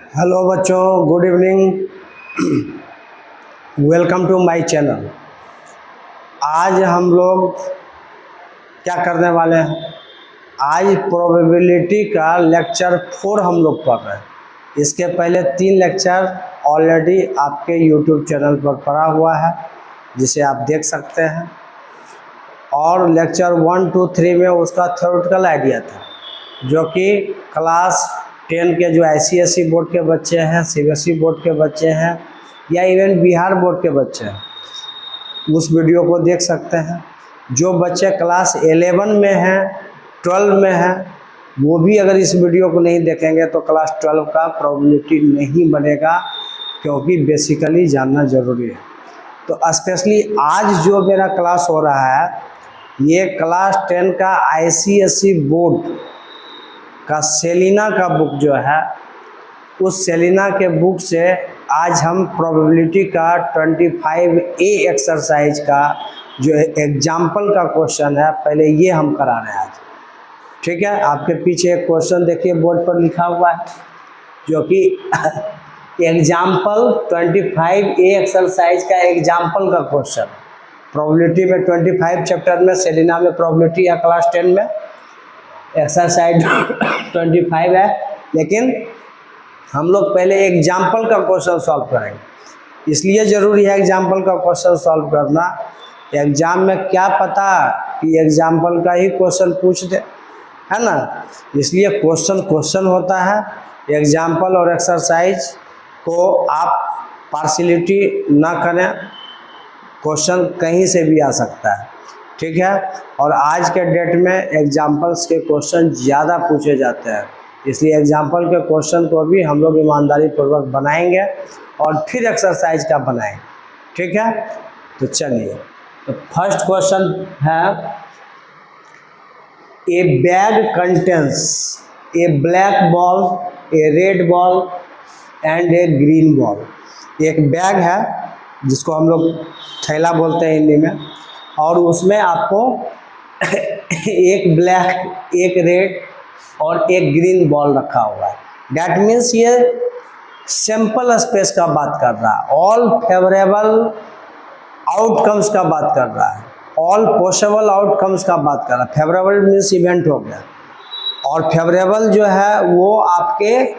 Hello बच्चों, good evening. Welcome to my channel. आज हम लोग क्या करने वाले हैं? आज प्रोबेबिलिटी का लेक्चर 4 हम लोग पढ़ रहे हैं। इसके पहले 3 लेक्चर ऑलरेडी आपके यूट्यूब चैनल पर पड़ा हुआ है, जिसे आप देख सकते हैं। और लेक्चर 1, 2, 3 में उसका थ्योरेटिकल आइडिया था, जो कि क्लास 10 के जो ICSE बोर्ड के बच्चे हैं, CBSE बोर्ड के बच्चे हैं, या इवन बिहार बोर्ड के बच्चे हैं, उस वीडियो को देख सकते हैं। जो बच्चे क्लास 11 में हैं, 12 में हैं, वो भी अगर इस वीडियो को नहीं देखेंगे तो क्लास 12 का प्रोबेबिलिटी नहीं बनेगा, क्योंकि बेसिकली जानना ज़रूरी है। तो स्पेशली आज जो मेरा क्लास हो रहा है, ये क्लास 10 का ICSE बोर्ड का सेलिना का बुक जो है, उस सेलिना के बुक से आज हम प्रोबेबिलिटी का 25A एक्सरसाइज का जो एग्जाम्पल का क्वेश्चन है, पहले ये हम करा रहे हैं आज। ठीक है, आपके पीछे एक क्वेश्चन देखिए बोर्ड पर लिखा हुआ है, जो कि एग्जाम्पल 25A एक्सरसाइज का एग्जाम्पल का क्वेश्चन। प्रोबेबिलिटी में 25 चैप्टर में, सेलिना में प्रोबेबिलिटी है क्लास 10 में, एक्सरसाइज 25 है। लेकिन हम लोग पहले एग्जाम्पल का क्वेश्चन सॉल्व करेंगे। इसलिए ज़रूरी है एग्जाम्पल का क्वेश्चन सॉल्व करना। एग्जाम में क्या पता कि एग्जाम्पल का ही क्वेश्चन पूछ दे, है ना। इसलिए क्वेश्चन होता है। एग्जाम्पल और एक्सरसाइज को आप पार्शियलिटी ना करें, क्वेश्चन कहीं से भी आ सकता है। ठीक है, और आज के डेट में एग्जाम्पल्स के क्वेश्चन ज़्यादा पूछे जाते हैं, इसलिए एग्जाम्पल के क्वेश्चन को भी हम लोग ईमानदारी पूर्वक बनाएंगे और फिर एक्सरसाइज का बनाएंगे। ठीक है, तो चलिए, तो फर्स्ट क्वेश्चन है, ए bag contains A black ball, A red ball and A green ball. एक बैग है जिसको हम लोग थैला बोलते हैं हिंदी में, और उसमें आपको एक ब्लैक, एक रेड और एक ग्रीन बॉल रखा हुआ है। डैट मीन्स ये सैंपल स्पेस का बात कर रहा है, ऑल फेवरेबल आउटकम्स का बात कर रहा है, ऑल पॉसिबल आउटकम्स का बात कर रहा है। फेवरेबल मीन्स इवेंट हो गया, और फेवरेबल जो है वो आपके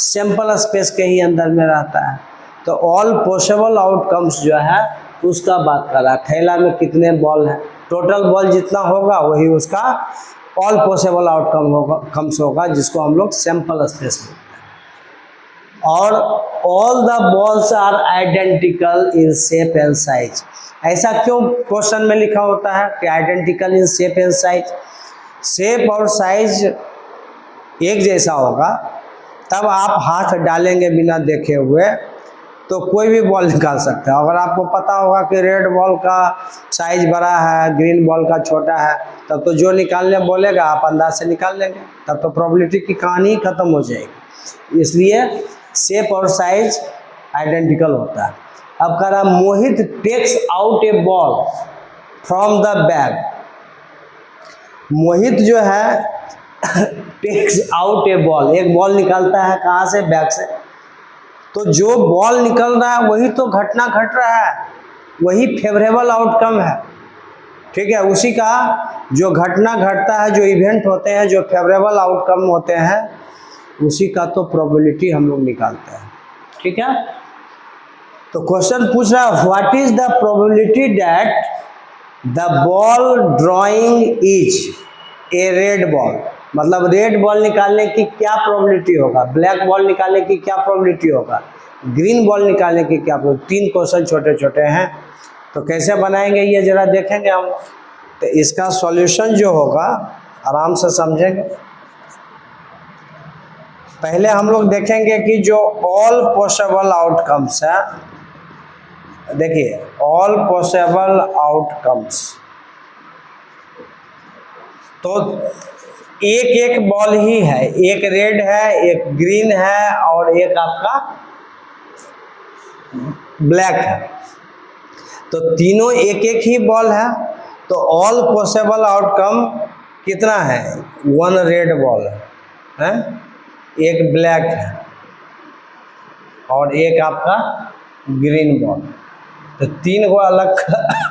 सैंपल स्पेस के ही अंदर में रहता है। तो ऑल पॉसिबल आउटकम्स जो है उसका बात कर रहा है। थैला में कितने बॉल हैं, टोटल बॉल जितना होगा वही उसका ऑल पॉसिबल आउटकम होगा, कम्स होगा, जिसको हम लोग सैंपल स्पेस बोलते हैं। और all the balls are identical in shape and size. ऐसा क्यों क्वेश्चन में लिखा होता है कि identical in shape and size? Shape और साइज एक जैसा होगा, तब आप हाथ डालेंगे बिना देखे हुए तो कोई भी बॉल निकाल सकता है। अगर आपको पता होगा कि रेड बॉल का साइज बड़ा है, ग्रीन बॉल का छोटा है, तब तो जो निकालने बोलेगा आप अंदाज से निकाल लेंगे, तब तो प्रोबेबिलिटी की कहानी खत्म हो जाएगी। इसलिए शेप और साइज आइडेंटिकल होता है। अब कह रहा, Mohit takes out a ball from the bag. Mohit जो है टेक्स आउट ए बॉल, एक बॉल निकालता है कहाँ से? बैग से। तो जो बॉल निकल रहा है वही तो घटना घट रहा है, वही फेवरेबल आउटकम है। ठीक है, उसी का जो घटना घटता है, जो इवेंट होते हैं, जो फेवरेबल आउटकम होते हैं, उसी का तो प्रोबेबिलिटी हम लोग निकालते हैं। ठीक है, तो क्वेश्चन पूछ रहा है, what is the probability that the ball drawing is a red ball. मतलब रेड बॉल निकालने की क्या प्रोबेबिलिटी होगा, ब्लैक बॉल निकालने की क्या प्रोबेबिलिटी होगा, ग्रीन बॉल निकालने की क्या प्रोबेबिलिटी। 3 क्वेश्चन छोटे छोटे हैं, तो कैसे बनाएंगे ये जरा देखेंगे हम। तो इसका सॉल्यूशन जो होगा आराम से समझेंगे। पहले हम लोग देखेंगे कि जो ऑल पॉसिबल आउटकम्स है, देखिए ऑल पॉसिबल आउटकम्स, तो एक एक बॉल ही है, एक रेड है, एक ग्रीन है और एक आपका ब्लैक है। तो तीनों एक एक ही बॉल है, तो ऑल पॉसिबल आउटकम कितना है? 1 रेड बॉल है, एक ब्लैक है, और एक आपका ग्रीन बॉल। तो 3 को अलग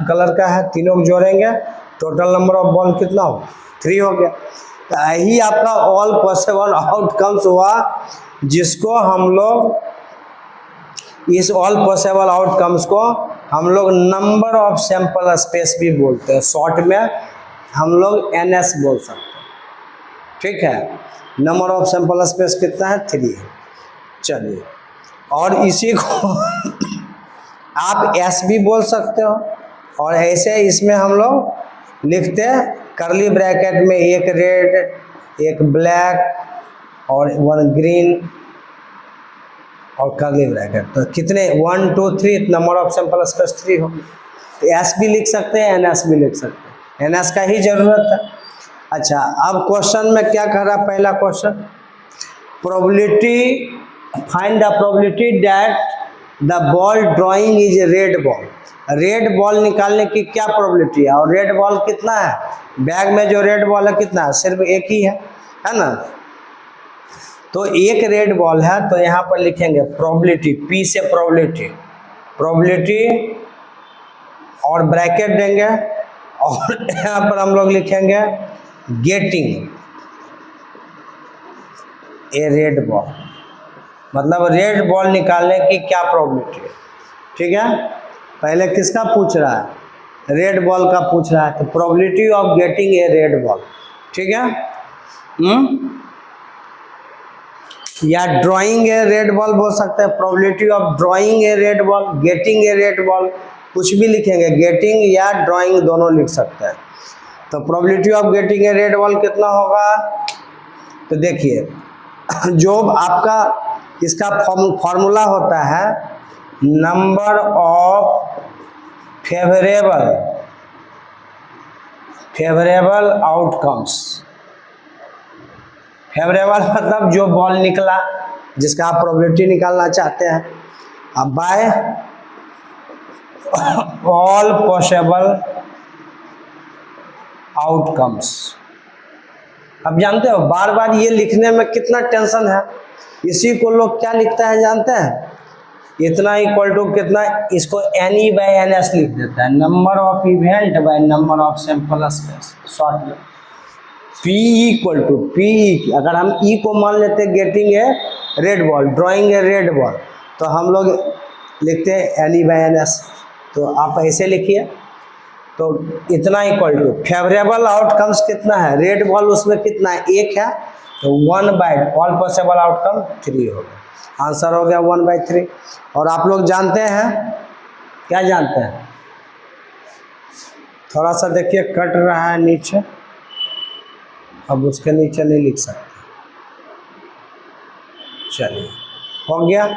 कलर का है, तीनों को जोड़ेंगे, टोटल नंबर ऑफ बॉल कितना हो, 3 हो गया। तो यही आपका ऑल पॉसिबल आउटकम्स हुआ, जिसको हम लोग, इस ऑल पॉसिबल आउटकम्स को हम लोग नंबर ऑफ सैंपल स्पेस भी बोलते हैं, शॉर्ट में हम लोग NS बोल सकते हैं। ठीक है, नंबर ऑफ सैंपल स्पेस कितना है, 3 है। चलिए, और इसी को आप S भी बोल सकते हो, और ऐसे इसमें हम लोग लिखते हैं करली ब्रैकेट में एक रेड, एक ब्लैक और 1 ग्रीन और करली ब्रैकेट। तो कितने, 1 2 3, नंबर ऑफ सैंपल स्पेस 3 हो। S भी लिख सकते हैं, NS भी लिख सकते हैं, NS का ही जरूरत है। अच्छा, अब क्वेश्चन में क्या कह रहा है, पहला question, probability, find the probability that the ball drawing is a red ball. Red ball निकालने की क्या प्रोबेबिलिटी है, और रेड बॉल कितना है, बैग में जो रेड बॉल है कितना है, सिर्फ एक ही है ना। तो एक रेड बॉल है, तो यहाँ पर लिखेंगे प्रोबेबिलिटी, P से प्रोबेबिलिटी, प्रोबेबिलिटी और ब्रैकेट देंगे, और यहाँ पर हम लोग लिखेंगे गेटिंग ए रेड बॉल, मतलब रेड बॉल निकालने की क्या प्रोबेबिलिटी है। ठीक है, पहले किसका पूछ रहा है, रेड बॉल का पूछ रहा है, तो probability of getting A red ball. ठीक है, या ड्राइंग ए रेड बॉल बोल सकते हैं, probability of drawing A red ball, getting a red ball, कुछ भी लिखेंगे, गेटिंग या ड्राइंग दोनों लिख सकते हैं। तो probability of getting A red ball कितना होगा, तो देखिए, जो आपका इसका फॉर्मूला होता है number of favourable outcomes. Favourable मतलब जो बॉल निकला, जिसका आप प्रोबेबिलिटी निकालना चाहते हैं, अब बाय ऑल पॉसिबल आउटकम्स। अब जानते हो, बार बार ये लिखने में कितना टेंशन है, इसी को लोग क्या लिखता है जानते हैं, इतना इक्वल टू कितना, इसको NE/NS लिख देता है, number of event by number of sample space, short में P इक्वल टू P। अगर हम E को मान लेते getting a red ball, drawing A red ball, तो हम लोग लिखते हैं NE/NS। तो आप ऐसे लिखिए, तो इतना इक्वल टू फेवरेबल आउटकम्स कितना है, रेड बॉल उसमें कितना है, 1 है, तो 1/, ऑल पॉसिबल आउटकम 3 हो गया, आंसर हो गया 1/3। और आप लोग जानते हैं, क्या जानते हैं, थोड़ा सा देखिए कट रहा है नीचे, अब उसके नीचे नहीं लिख सकते। चलिए, हो गया।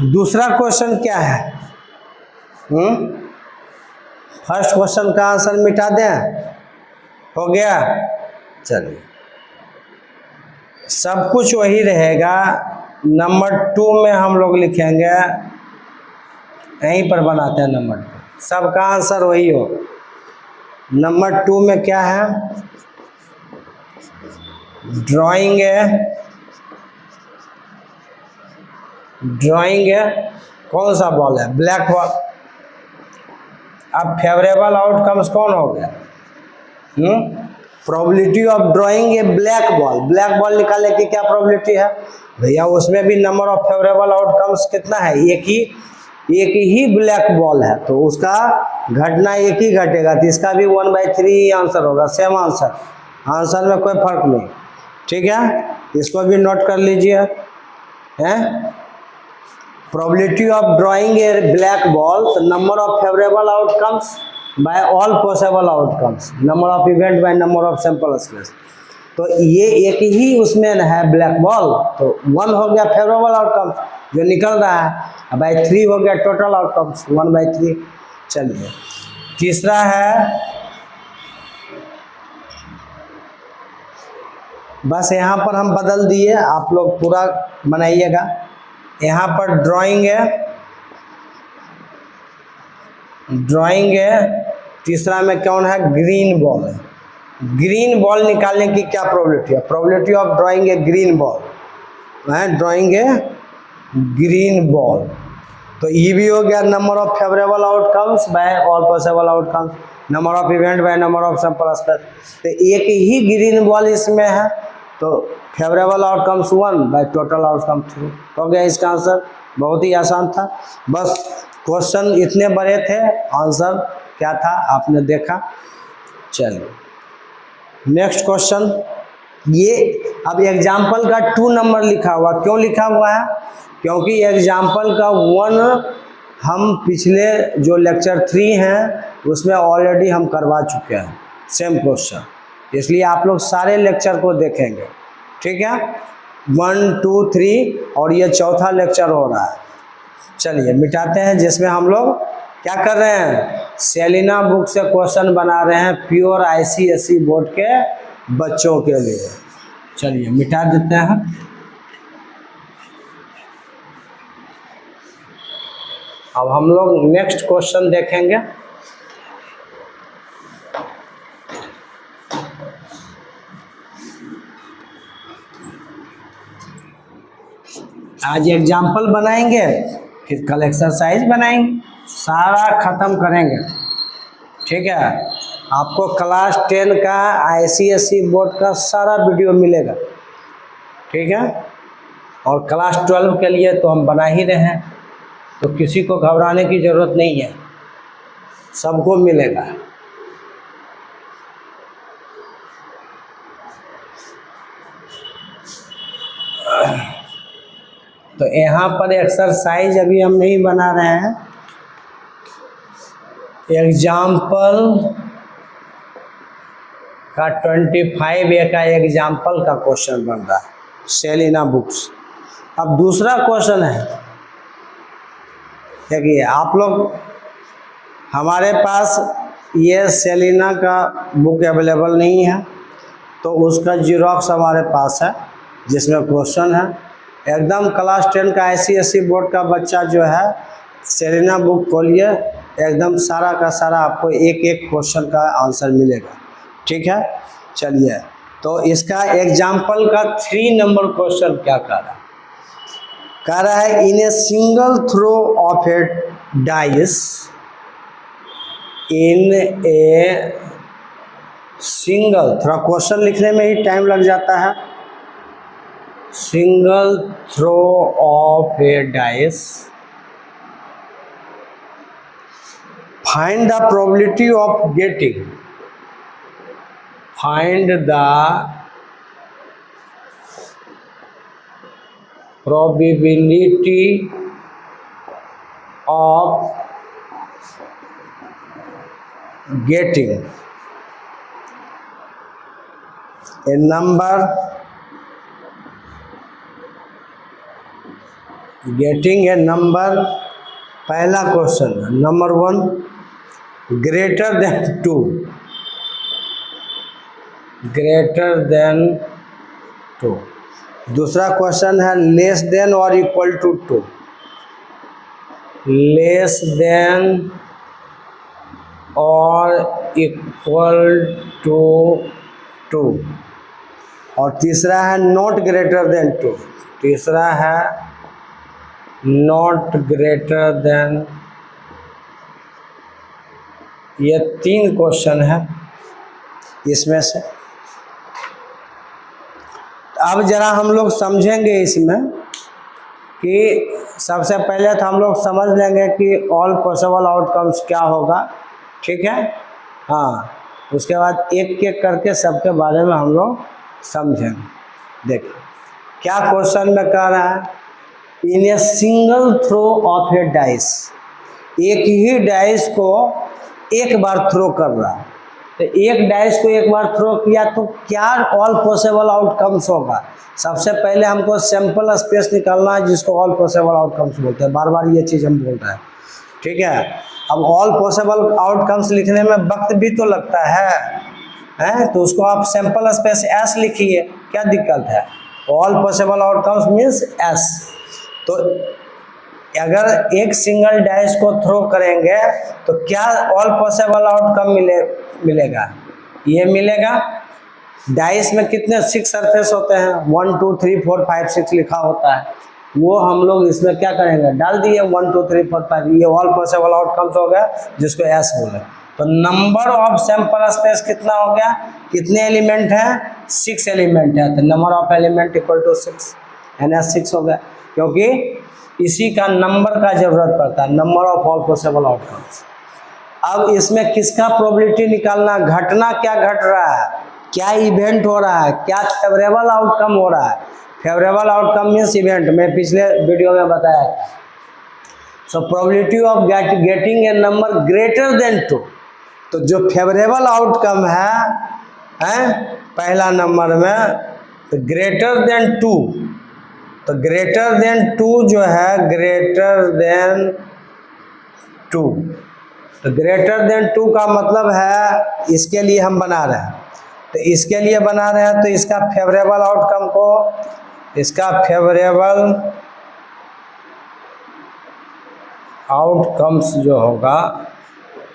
दूसरा क्वेश्चन क्या है, फर्स्ट क्वेश्चन का आंसर मिटा दें, हो गया। चलिए, सब कुछ वही रहेगा, नंबर 2 में हम लोग लिखेंगे, यहीं पर बनाते हैं नंबर 2, सबका आंसर वही हो। नंबर 2 में क्या है, ड्राइंग है, कौन सा बॉल है, ब्लैक बॉल। अब फेवरेबल आउटकम्स कौन हो गया, probability of drawing a black ball निकालने की क्या प्रोबेबिलिटी है भैया, उसमें भी नंबर ऑफ फेवरेबल आउटकम्स कितना है, एक ही ब्लैक बॉल है, तो उसका घटना एक ही घटेगा, तो इसका भी 1/3 आंसर होगा, सेम आंसर में कोई फर्क नहीं। ठीक है, इसको भी नोट कर लीजिए, हैं, probability of drawing a black ball, तो number of favourable outcomes by all possible outcomes, number of event by number of sample space. तो ये एक ही उसमें है ब्लैक बॉल, तो 1 हो गया फेवरेबल आउटकम जो निकल रहा है, बाय 3 हो गया टोटल आउटकम्स 1/3। चलिए, तीसरा है, बस यहाँ पर हम बदल दिए, आप लोग पूरा बनाइएगा। यहाँ पर ड्राइंग है, तीसरा में कौन है, ग्रीन बॉल है। ग्रीन बॉल निकालने की क्या प्रोबेबिलिटी है, probability of drawing a green ball, drawing a green ball. तो ये भी हो गया number of favourable outcomes by all possible outcomes, number of event by number of sample space. तो एक ही ग्रीन बॉल इसमें है, तो favourable outcomes 1 by total outcome 3 हो गया इसका आंसर। बहुत ही आसान था, बस क्वेश्चन इतने बड़े थे, आंसर क्या था आपने देखा। चलिए नेक्स्ट क्वेश्चन, ये अब एग्जाम्पल का 2 नंबर लिखा हुआ, क्यों लिखा हुआ है? क्योंकि एग्जाम्पल का 1 हम पिछले जो लेक्चर 3 हैं उसमें ऑलरेडी हम करवा चुके हैं सेम क्वेश्चन, इसलिए आप लोग सारे लेक्चर को देखेंगे, ठीक है। 1, 2, 3 और ये चौथा लेक्चर हो रहा है। चलिए मिटाते हैं, जिसमें हम लोग क्या कर रहे हैं, सेलिना बुक से क्वेश्चन बना रहे हैं प्योर ICSE बोर्ड के बच्चों के लिए। चलिए मिटा देते हैं। अब हम लोग नेक्स्ट क्वेश्चन देखेंगे। आज एग्जाम्पल बनाएंगे, फिर कल एक्सरसाइज बनाएंगे, सारा खत्म करेंगे, ठीक है। आपको क्लास 10 का ICSE बोर्ड का सारा वीडियो मिलेगा, ठीक है। और क्लास 12 के लिए तो हम बना ही रहे हैं, तो किसी को घबराने की ज़रूरत नहीं है, सबको मिलेगा। तो यहाँ पर एक्सरसाइज अभी हम नहीं बना रहे हैं, एग्जाम्पल का 25A का एग्जाम्पल का क्वेश्चन बन रहा है, सेलिना बुक्स। अब दूसरा क्वेश्चन है, देखिए आप लोग, हमारे पास ये सेलिना का बुक अवेलेबल नहीं है, तो उसका जीरोक्स हमारे पास है, जिसमें क्वेश्चन है। एकदम क्लास 10 का ICSE बोर्ड का बच्चा जो है, सेलिना बुक खोलिए, एकदम सारा का सारा आपको एक एक क्वेश्चन का आंसर मिलेगा, ठीक है। चलिए, तो इसका एग्जाम्पल का 3 नंबर क्वेश्चन क्या कह रहा है in a single throw of a dice, in a single, थोड़ा क्वेश्चन लिखने में ही टाइम लग जाता है, single throw of a dice, find the probability of getting, find the probability of getting a number, getting a number, पहला question है number 1 greater than 2, greater than 2। दूसरा क्वेश्चन है लेस देन और इक्वल टू 2, लेस देन और equal to 2। और तीसरा है not greater than 2, तीसरा है नॉट ग्रेटर देन। ये 3 क्वेश्चन है इसमें से। अब जरा हम लोग समझेंगे इसमें कि सबसे पहले तो हम लोग समझ लेंगे कि ऑल पॉसिबल आउटकम्स क्या होगा, ठीक है। हाँ, उसके बाद एक एक करके सबके बारे में हम लोग समझेंगे। देखिए क्या क्वेश्चन में कह रहा है, in a single throw of a dice, एक ही डाइस को एक बार थ्रो कर रहा है, तो एक डाइस को एक बार थ्रो किया तो क्या ऑल पॉसिबल आउटकम्स होगा। सबसे पहले हमको सैंपल स्पेस निकालना है, जिसको ऑल पॉसिबल आउटकम्स बोलते हैं, बार बार ये चीज़ हम बोल रहे हैं, ठीक है। अब ऑल पॉसिबल आउटकम्स लिखने में वक्त भी तो लगता है, तो उसको आप सैंपल स्पेस एस लिखिए, क्या दिक्कत है। All possible outcomes means S. तो अगर एक सिंगल डाइस को थ्रो करेंगे तो क्या ऑल पॉसिबल आउटकम मिलेगा, ये मिलेगा। डाइस में कितने 6 सरफेस होते हैं, 1 2 3 4 5 6 लिखा होता है, वो हम लोग इसमें क्या करेंगे, डाल दिए 1 2 3 4 5, ये ऑल पॉसिबल आउटकम्स हो गया जिसको एस बोले। तो नंबर ऑफ सैंपल स्पेस कितना हो गया, कितने एलिमेंट हैं, 6 एलिमेंट है, तो number of element equal to 6, यानी 6 हो गया, क्योंकि इसी का नंबर का जरूरत पड़ता है, number of all possible outcomes. अब इसमें किसका प्रोबेबिलिटी निकालना, घटना क्या घट रहा है, क्या इवेंट हो रहा है, क्या फेवरेबल आउटकम हो रहा है। फेवरेबल आउटकम मीन्स इवेंट, मैं पिछले वीडियो में बताया। So probability of getting A number greater than 2, तो जो फेवरेबल आउटकम है पहला नंबर में, तो ग्रेटर देन 2, तो ग्रेटर देन 2 जो है, ग्रेटर देन 2, तो ग्रेटर देन 2 का मतलब है इसके लिए हम बना रहे हैं, तो इसके लिए बना रहे हैं, तो इसका फेवरेबल आउटकम को, इसका फेवरेबल आउटकम्स जो होगा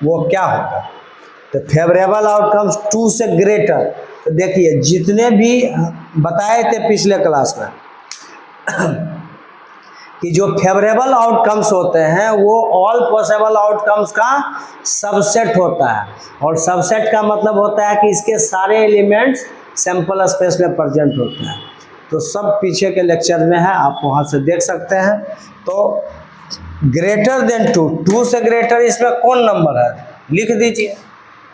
वो क्या होगा, तो फेवरेबल आउटकम्स 2 से ग्रेटर। तो देखिए जितने भी बताए थे पिछले क्लास में कि जो फेवरेबल आउटकम्स होते हैं वो ऑल पॉसिबल आउटकम्स का सबसेट होता है, और सबसेट का मतलब होता है कि इसके सारे एलिमेंट्स सैंपल स्पेस में प्रेजेंट होते हैं। तो सब पीछे के लेक्चर में है, आप वहाँ से देख सकते हैं। तो ग्रेटर देन 2, 2 से ग्रेटर इसमें कौन नंबर है, लिख दीजिए।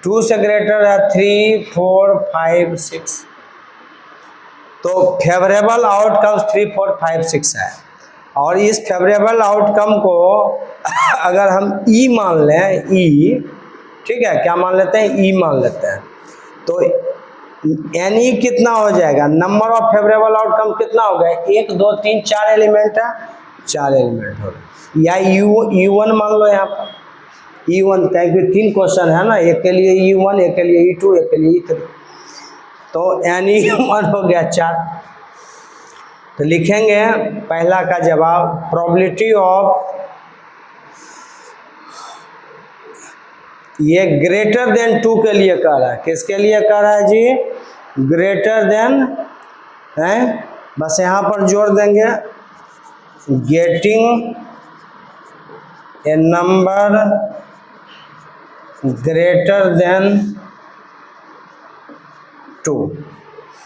2 से ग्रेटर है 3 4 5 6, तो फेवरेबल आउटकम्स 3 4 5 6 है। और इस फेवरेबल आउटकम को अगर हम ई मान लें, ई, ठीक है, क्या मान लेते हैं, ई मान लेते हैं, तो यानी कितना हो जाएगा, नंबर ऑफ फेवरेबल आउटकम कितना हो गया, 1 2 3 4 एलिमेंट है, 4 एलिमेंट हो गए, या U1 मान लो यहाँ पर, E1, क्योंकि 3 क्वेश्चन है ना, एक के लिए E1, एक के लिए E2, एक के लिए E3, तो यानी 1 हो गया 4। तो लिखेंगे पहला का जवाब, प्रोबेबिलिटी ऑफ, ये ग्रेटर देन 2 के लिए कह रहा है, किसके लिए कह रहा है जी, ग्रेटर देन है, बस यहाँ पर जोड़ देंगे, getting a number greater than 2,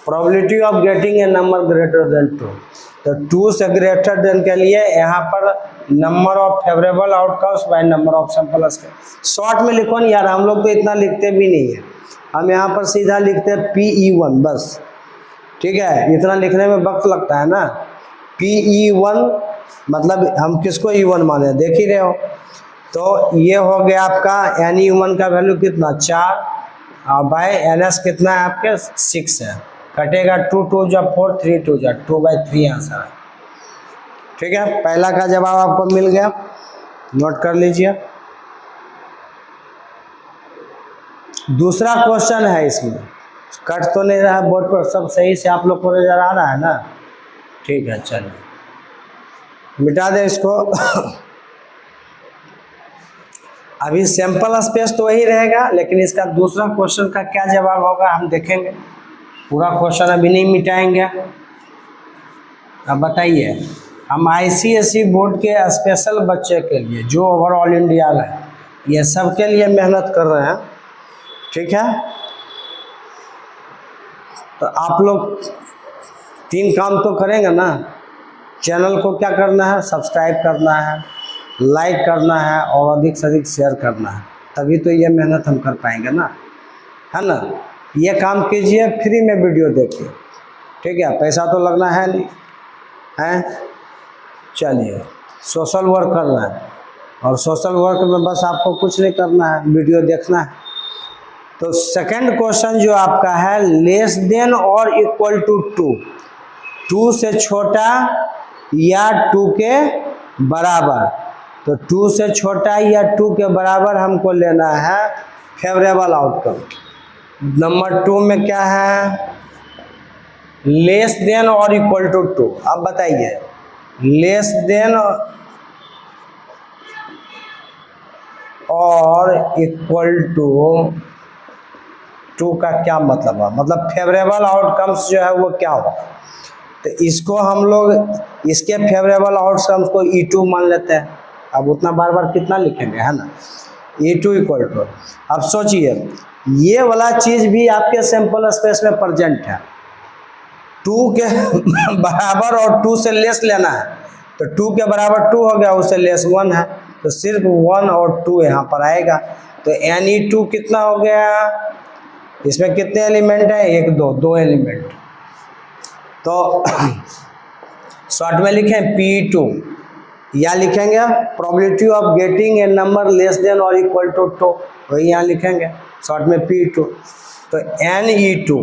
probability of getting A number greater than 2। तो 2 से ग्रेटर देन के लिए यहाँ पर number of favourable outcomes bye number of sample space. Short में लिखो नहीं यार, हम लोग तो इतना लिखते भी नहीं है, हम यहाँ पर सीधा लिखते हैं PE1 बस, ठीक है, इतना लिखने में वक्त लगता है ना। PE1 मतलब हम किसको E1 माने, देख ही रहे हो। तो ये हो गया आपका NE1 का वैल्यू कितना, 4, और बाय NS कितना है आपके, 6 है, कटेगा 2 2 जब 4 3 2 जब 2/3 आंसर है। ठीक है, पहला का जवाब आपको मिल गया, नोट कर लीजिए। दूसरा क्वेश्चन है, इसमें कट तो नहीं रहा है बोर्ड पर, सब सही से आप लोग को नजर आ रहा है ना, ठीक है, चलिए मिटा दे इसको अभी सैंपल स्पेस तो वही रहेगा, लेकिन इसका दूसरा क्वेश्चन का क्या जवाब होगा हम देखेंगे, पूरा क्वेश्चन अभी नहीं मिटाएंगे। अब बताइए, हम ICSE बोर्ड के स्पेशल बच्चे के लिए जो ओवरऑल इंडिया में, ये सब के लिए मेहनत कर रहे हैं, ठीक है। तो आप लोग 3 काम तो करेंगे ना, चैनल को क्या करना है, सब्सक्राइब करना है, लाइक करना है, और अधिक से अधिक शेयर करना है, तभी तो ये मेहनत हम कर पाएंगे ना, है ना। ये काम कीजिए, फ्री में वीडियो देखिए, ठीक है, पैसा तो लगना है नहीं है। चलिए, सोशल वर्क करना है, और सोशल वर्क में बस आपको कुछ नहीं करना है, वीडियो देखना है। तो सेकंड क्वेश्चन जो आपका है, लेस देन और इक्वल टू 2, 2 से छोटा या 2 के बराबर, तो 2 से छोटा या 2 के बराबर हमको लेना है फेवरेबल आउटकम। नंबर 2 में क्या है, लेस देन और इक्वल टू 2। अब बताइए, लेस देन और इक्वल टू टू का क्या मतलब है, मतलब फेवरेबल आउटकम्स जो है वो क्या हो। तो इसको हम लोग इसके फेवरेबल आउटकम्स को E2 मान लेते हैं। अब उतना बार बार कितना लिखेंगे, है ना। E2 इक्वल टू, अब सोचिए ये वाला चीज़ भी आपके सैंपल स्पेस में प्रेजेंट है। 2 के बराबर और 2 से लेस लेना है, तो 2 के बराबर 2 हो गया, उससे लेस 1 है, तो सिर्फ 1 और 2 यहाँ पर आएगा। तो Ne2 कितना हो गया, इसमें कितने एलिमेंट है, 1 2 2 एलिमेंट। तो शॉर्ट में लिखें P2, या लिखेंगे probability of getting A number less than और इक्वल टू 2, वही यहाँ लिखेंगे शॉर्ट में P2। तो Ne2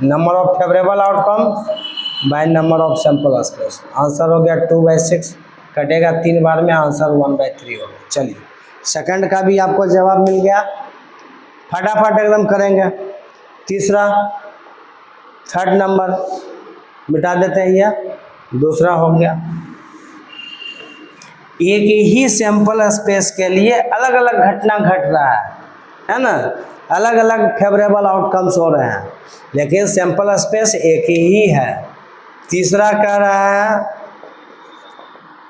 number of favourable outcome bye number of sample space, answer हो गया 2/6, कटेगा 3 बार में, आंसर 1/3 हो गया। चलिए सेकंड का भी आपको जवाब मिल गया, फटाफट एकदम करेंगे। तीसरा, थर्ड नंबर मिटा देते हैं, ये दूसरा हो गया। एक ही सैंपल स्पेस के लिए अलग अलग घटना घट रहा है ना, अलग अलग फेवरेबल आउटकम्स हो रहे हैं, लेकिन सैंपल स्पेस एक ही है। तीसरा कह रहा है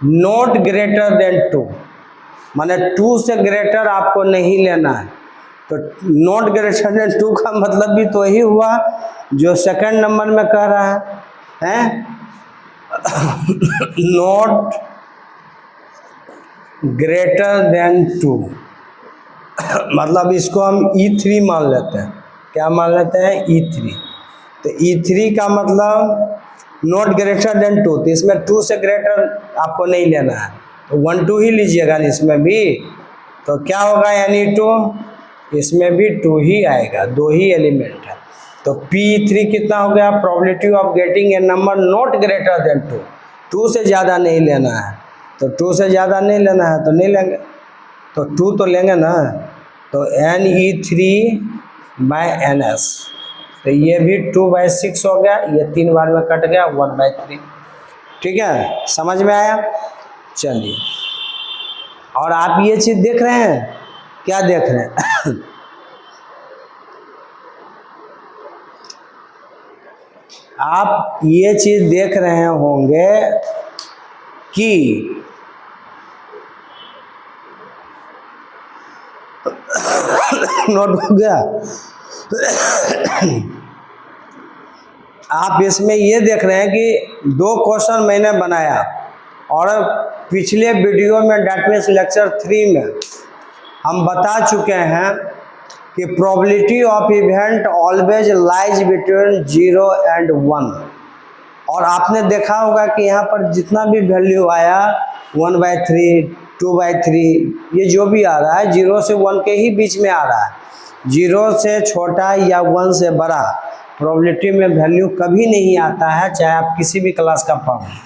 नॉट ग्रेटर देन 2, माने 2 से ग्रेटर आपको नहीं लेना है। तो नॉट ग्रेटर देन 2 का मतलब भी तो ही हुआ जो सेकंड नंबर में कह रहा है नॉट ग्रेटर देन 2, मतलब इसको हम E3 मान लेते हैं। क्या मान लेते हैं, E3। तो E3 का मतलब नॉट ग्रेटर देन 2, तो इसमें 2 से ग्रेटर आपको नहीं लेना है, तो 1 2 ही लीजिएगा इसमें भी। तो क्या होगा, यानी 2, इसमें भी 2 ही आएगा, 2 ही एलिमेंट है। तो P3 कितना हो गया, probability of getting A number not greater than 2, 2 से ज़्यादा नहीं लेना है। तो 2 से ज़्यादा नहीं लेना है तो नहीं लेंगे, तो 2 तो लेंगे ना। तो Ne3/NS, तो ये भी 2/6 हो गया, ये 3 बार में कट गया, 1/3। ठीक है, समझ में आया। चलिए, और आप ये चीज़ देख रहे हैं, क्या देख रहे हैं आप ये चीज़ देख रहे होंगे कि नोट हो गया। आप इसमें ये देख रहे हैं कि 2 क्वेश्चन मैंने बनाया, और पिछले वीडियो में डेट लेक्चर 3 में हम बता चुके हैं कि probability of event always lies between 0 and 1। और आपने देखा होगा कि यहाँ पर जितना भी वैल्यू आया 1/3, 2/3, ये जो भी आ रहा है 0 से 1 के ही बीच में आ रहा है। 0 से छोटा या 1 से बड़ा प्रोबेबिलिटी में वैल्यू कभी नहीं आता है, चाहे आप किसी भी क्लास का पढ़ें।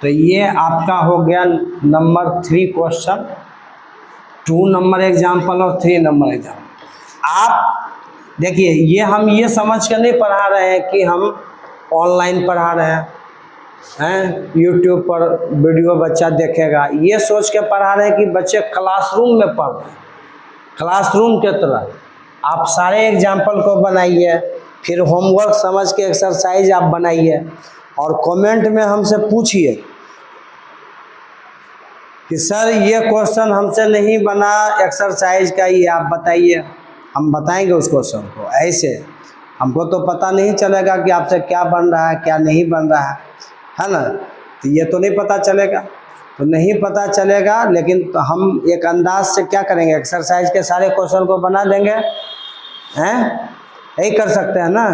तो ये आपका हो गया नंबर 3 क्वेश्चन, 2 नंबर एग्जाम्पल और 3 नंबर एग्जाम्पल। आप देखिए, ये हम ये समझ कर नहीं पढ़ा रहे हैं कि हम ऑनलाइन पढ़ा रहे हैं यूट्यूब पर वीडियो बच्चा देखेगा, ये सोच के पढ़ा रहे हैं कि बच्चे क्लासरूम में पढ़ रहे हैं। क्लासरूम के तरह आप सारे एग्जाम्पल को बनाइए, फिर होमवर्क समझ के एक्सरसाइज आप बनाइए, और कमेंट में हमसे पूछिए कि सर ये क्वेश्चन हमसे नहीं बना एक्सरसाइज का, ये आप बताइए, हम बताएंगे उस क्वेश्चन को। ऐसे हमको तो पता नहीं चलेगा कि आपसे क्या बन रहा है क्या नहीं बन रहा है ना। तो ये तो नहीं पता चलेगा, तो नहीं पता चलेगा, लेकिन तो हम एक अंदाज से क्या करेंगे, एक्सरसाइज के सारे क्वेश्चन को बना देंगे, हैं, यही कर सकते हैं ना।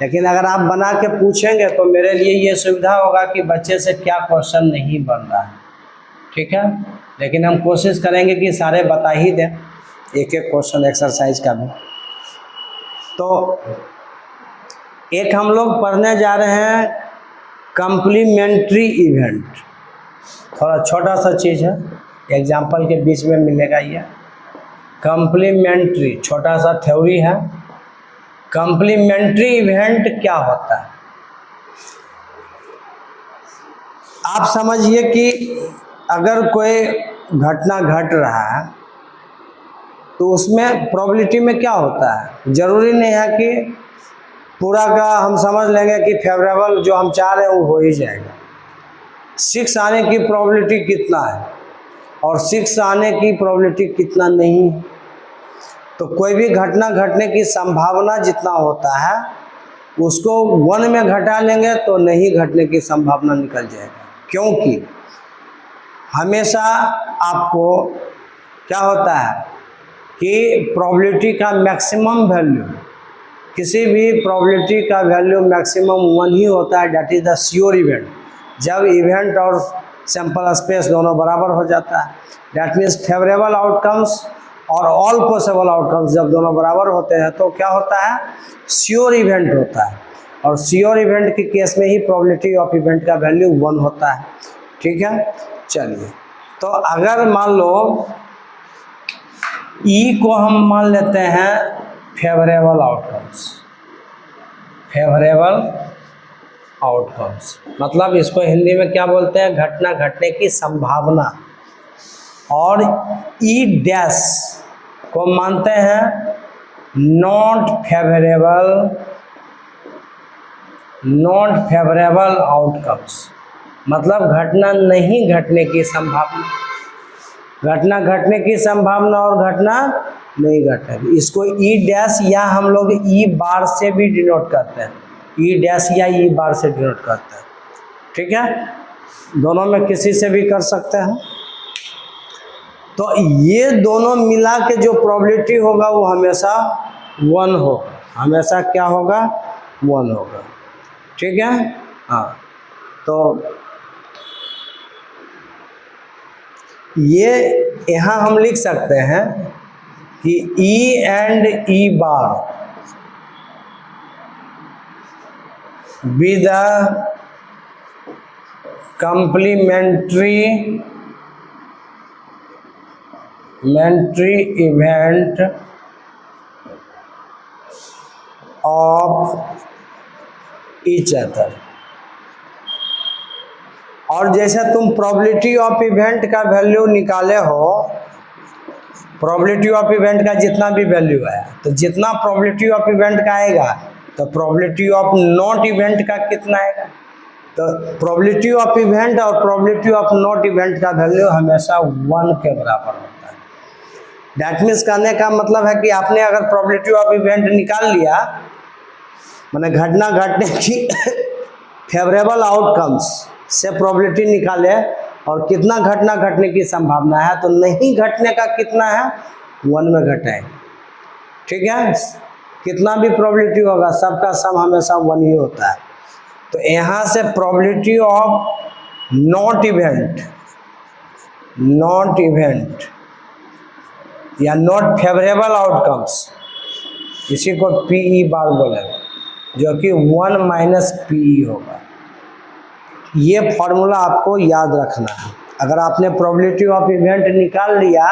लेकिन अगर आप बना के पूछेंगे तो मेरे लिए ये सुविधा होगा कि बच्चे से क्या क्वेश्चन नहीं बन रहा है, ठीक है। लेकिन हम कोशिश करेंगे कि सारे बता ही दें, एक एक क्वेश्चन एक्सरसाइज का भी। तो एक हम लोग पढ़ने जा रहे हैं कम्प्लीमेंट्री इवेंट, थोड़ा छोटा सा चीज़ है, एग्जाम्पल के बीच में मिलेगा ये। कम्प्लीमेंट्री छोटा सा थ्योरी है। कम्प्लीमेंट्री इवेंट क्या होता है, आप समझिए कि अगर कोई घटना घट रहा है तो उसमें प्रोबेबिलिटी में क्या होता है, ज़रूरी नहीं है कि पूरा का हम समझ लेंगे कि फेवरेबल जो हम चाह रहे हैं वो हो ही जाएगा। 6 आने की प्रोबेबिलिटी कितना है और 6 आने की प्रोबेबिलिटी कितना नहीं है। तो कोई भी घटना घटने की संभावना जितना होता है उसको 1 में घटा लेंगे तो नहीं घटने की संभावना निकल जाएगा, क्योंकि हमेशा आपको क्या होता है कि प्रोबेबिलिटी का मैक्सिमम वैल्यू, किसी भी प्रोबेबिलिटी का वैल्यू मैक्सिमम 1 ही होता है, that is the sure event. जब इवेंट और सैंपल स्पेस दोनों बराबर हो जाता है, डेट मीन्स फेवरेबल आउटकम्स और ऑल पॉसिबल आउटकम्स जब दोनों बराबर होते हैं तो क्या होता है, श्योर इवेंट होता है। और श्योर इवेंट के केस में ही प्रोबेबिलिटी ऑफ इवेंट का वैल्यू 1 होता है। ठीक है, चलिए, तो अगर मान लो ई को हम मान लेते हैं फेवरेबल आउटकम्स, फेवरेबल आउटकम्स मतलब इसको हिंदी में क्या बोलते हैं, घटना घटने की संभावना। और ई डैश को मानते हैं नॉट फेवरेबल आउटकम्स, मतलब घटना नहीं घटने की संभावना, घटना घटने की संभावना और घटना नहीं घटेगी। इसको ई डैश या हम लोग ई बार से भी डिनोट करते हैं, ई डैश या ई बार से डिनोट करते हैं। ठीक है, दोनों में किसी से भी कर सकते हैं। तो ये दोनों मिला के जो प्रोबेबिलिटी होगा वो हमेशा 1 होगा, हमेशा क्या होगा, 1 होगा। ठीक है, हाँ, तो ये यहाँ हम लिख सकते हैं कि E and E bar be the complementary event of each other। और जैसे तुम प्रोबेबिलिटी ऑफ इवेंट का वैल्यू निकाले हो, प्रोबेबिलिटी ऑफ इवेंट का जितना भी वैल्यू है, तो जितना प्रोबेबिलिटी ऑफ इवेंट का आएगा तो प्रोबेबिलिटी ऑफ नॉट इवेंट का कितना आएगा। तो प्रोबेबिलिटी ऑफ इवेंट और प्रोबेबिलिटी ऑफ नॉट इवेंट का वैल्यू हमेशा 1 के बराबर होता है। दैट मीन्स कहने का मतलब है कि आपने अगर प्रोबेबिलिटी ऑफ इवेंट निकाल लिया, माने घटना घटने की फेवरेबल आउटकम्स से प्रोबेबिलिटी निकाले और कितना घटना घटने की संभावना है, तो नहीं घटने का कितना है, 1 में घटाएंगे। ठीक है, कितना भी प्रोबेबिलिटी होगा सबका सम हमेशा 1 ही होता है। तो यहाँ से प्रोबेबिलिटी ऑफ नॉट इवेंट या नॉट फेवरेबल आउटकम्स, इसी को पीई बार बोलेंगे, जो कि 1 माइनस पीई होगा। ये फॉर्मूला आपको याद रखना है। अगर आपने प्रोबेबिलिटी ऑफ इवेंट निकाल लिया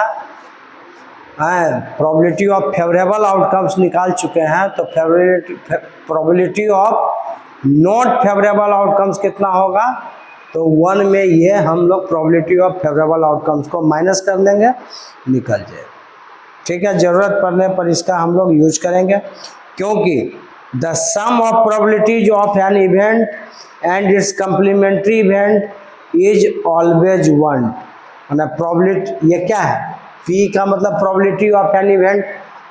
है, प्रोबेबिलिटी ऑफ फेवरेबल आउटकम्स निकाल चुके हैं, तो probability of not favourable outcomes कितना होगा, तो 1 में ये हम लोग प्रोबेबिलिटी ऑफ फेवरेबल आउटकम्स को माइनस कर देंगे, निकल जाए। ठीक है, ज़रूरत पड़ने पर इसका हम लोग यूज करेंगे, क्योंकि the sum of probabilities of an event and its complementary event is always 1। माना प्रोबेबिलिटी ये क्या है, पी का मतलब प्रोबेबिलिटी ऑफ एन इवेंट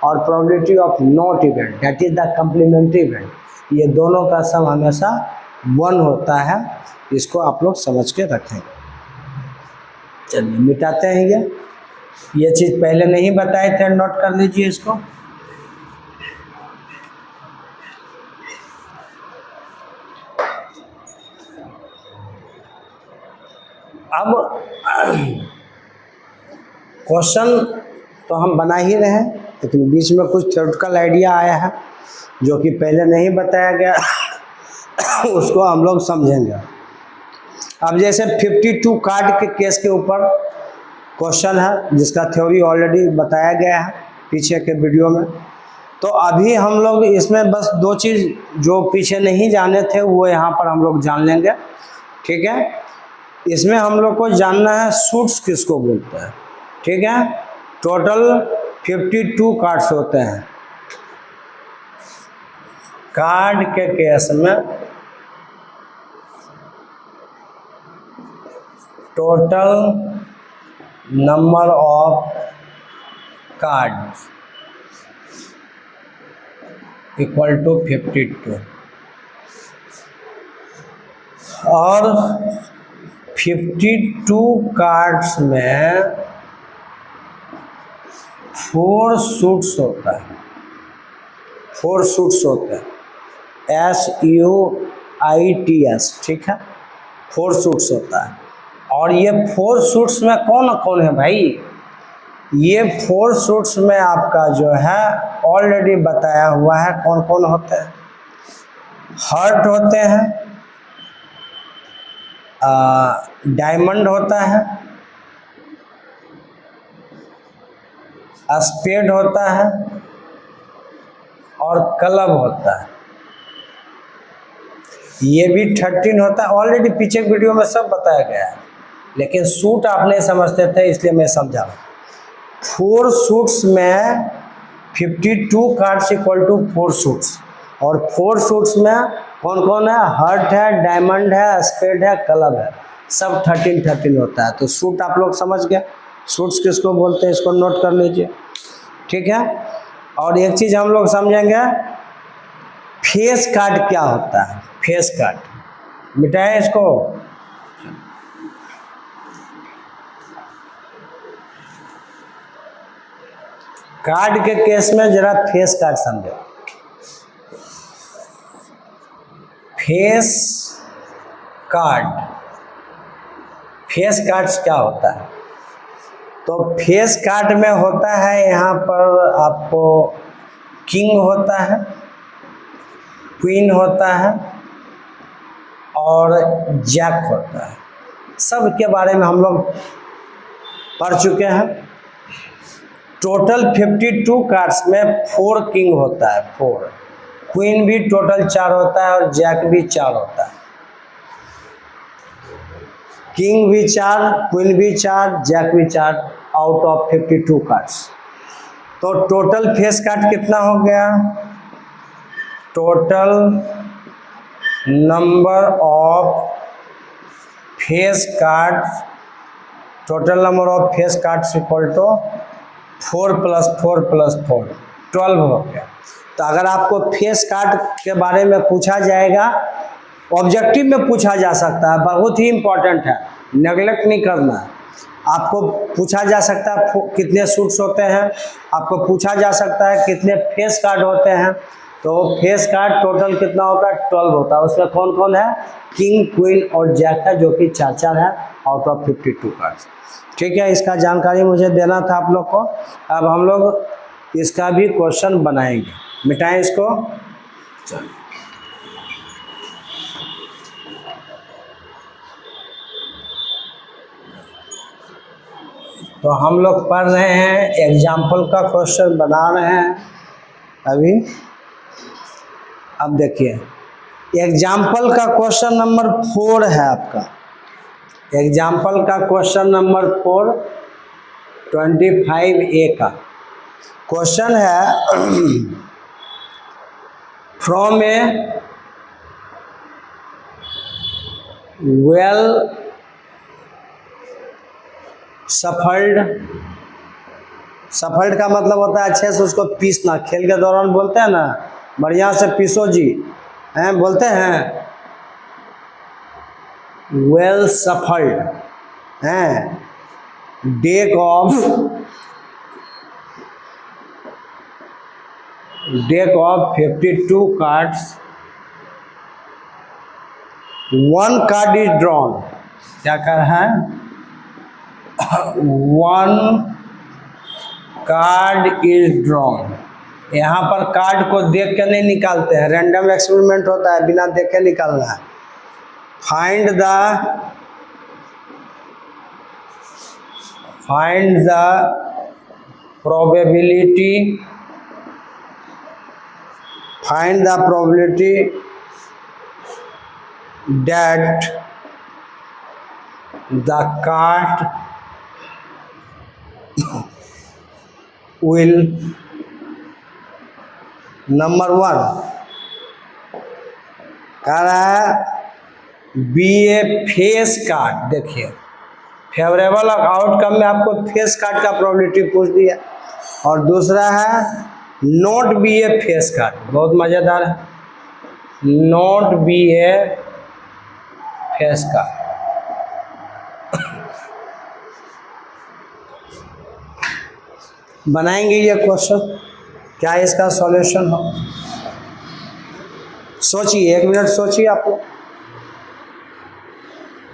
और probability of not event, that is the complementary event, ये दोनों का सम हमेशा 1 होता है। इसको आप लोग समझ के रखें। चलिए मिटाते हैं। ये चीज़ पहले नहीं बताए थे, नोट कर लीजिए इसको। अब क्वेश्चन तो हम बना ही रहे हैं, लेकिन बीच में कुछ थ्योरेटिकल आइडिया आया है जो कि पहले नहीं बताया गया उसको हम लोग समझेंगे। अब जैसे 52 कार्ड के केस के ऊपर क्वेश्चन है, जिसका थ्योरी ऑलरेडी बताया गया है पीछे के वीडियो में। तो अभी हम लोग इसमें बस 2 चीज़ जो पीछे नहीं जाने थे वो यहाँ पर हम लोग जान लेंगे। ठीक है, इसमें हम लोग को जानना है सूट्स किसको बोलते हैं। ठीक है, टोटल 52 कार्ड्स होते हैं। कार्ड के केस में total number of cards equal to 52 और 52 कार्ड्स में 4 सूट्स होता है, 4 सूट्स होते हैं, SUITS, ठीक है, 4 सूट्स होता है। और ये 4 सूट्स में कौन कौन है भाई? ये 4 सूट्स में आपका जो है ऑलरेडी बताया हुआ है कौन कौन होते हैं। हार्ट होते हैं, डायमंड होता है, स्पेड होता है और क्लब होता है। ये भी 13 होता है, ऑलरेडी पीछे वीडियो में सब बताया गया है, लेकिन सूट आप नहीं समझते थे इसलिए मैं समझा। 4 सूट्स में 52 कार्ड्स इक्वल टू 4 सूट्स, और 4 सूट्स में कौन कौन है? हार्ट है, डायमंड है, स्पेड है, क्लब है, सब 13 होता है। तो सूट आप लोग समझ गए, सूट्स किसको बोलते हैं इसको नोट कर लीजिए, ठीक है। और एक चीज़ हम लोग समझेंगे, फेस कार्ड क्या होता है। फेस कार्ड मिटाए इसको। कार्ड के केस में जरा फेस कार्ड समझो। फेस कार्ड, फेस कार्ड्स क्या होता है? तो फेस कार्ड में होता है, यहाँ पर आपको किंग होता है, क्वीन होता है और जैक होता है। सब के बारे में हम लोग पढ़ चुके हैं। टोटल 52 कार्ड्स में 4 किंग होता है, 4 क्वीन भी टोटल 4 होता है और जैक भी 4 होता है। किंग भी 4, क्वीन भी 4, जैक भी 4 आउट ऑफ 52 कार्ड्स। तो टोटल फेस कार्ड कितना हो गया? Total number of face card, total number of face cards equal to 4 + 4 + 4 12 हो गया। तो अगर आपको फेस कार्ड के बारे में पूछा जाएगा, ऑब्जेक्टिव में पूछा जा सकता है, बहुत ही इम्पोर्टेंट है, नेगलेक्ट नहीं करना है। आपको पूछा जा सकता है कितने सूट्स होते हैं, आपको पूछा जा सकता है कितने फेस कार्ड होते हैं। तो फेस कार्ड टोटल कितना होता है? 12 होता है। उसमें कौन कौन है? किंग, क्वीन और जैक है, जो कि 4 है आउट ऑफ 52 कार्ड्स, ठीक है। इसका जानकारी मुझे देना था आप लोग को। अब हम लोग इसका भी क्वेश्चन बनाएंगे। मिटाएं इसको। चलिए, तो हम लोग पढ़ रहे हैं, एग्जाम्पल का क्वेश्चन बना रहे हैं अभी। अब देखिए, एग्जाम्पल का क्वेश्चन नंबर 4 है आपका। एग्जाम्पल का क्वेश्चन नंबर 4 25A का क्वेश्चन है। From A well shuffled, shuffled का मतलब होता है अच्छे से उसको पीसना। खेल के दौरान बोलते हैं ना, बढ़िया से पीसो जी, हैं, बोलते हैं वेल सफल्ड हैं। Deck of 52 cards, 1 card is drawn. क्या कर रहा है? 1 कार्ड इज ड्रॉन। यहाँ पर कार्ड को देख के नहीं निकालते हैं, रैंडम एक्सपेरिमेंट होता है, बिना देख के निकालना है। Find the probability, find the probability that the card will, number 1 कह रहा है बी ए फेस कार्ड। देखिए फेवरेबल आउटकम में आपको फेस कार्ड का प्रोबेबिलिटी पूछ दिया, और दूसरा है not be a face card, बहुत मज़ेदार है, not be a face card. बनाएंगे ये क्वेश्चन, क्या इसका सॉल्यूशन हो? सोचिए, 1 मिनट सोचिए, आप लोग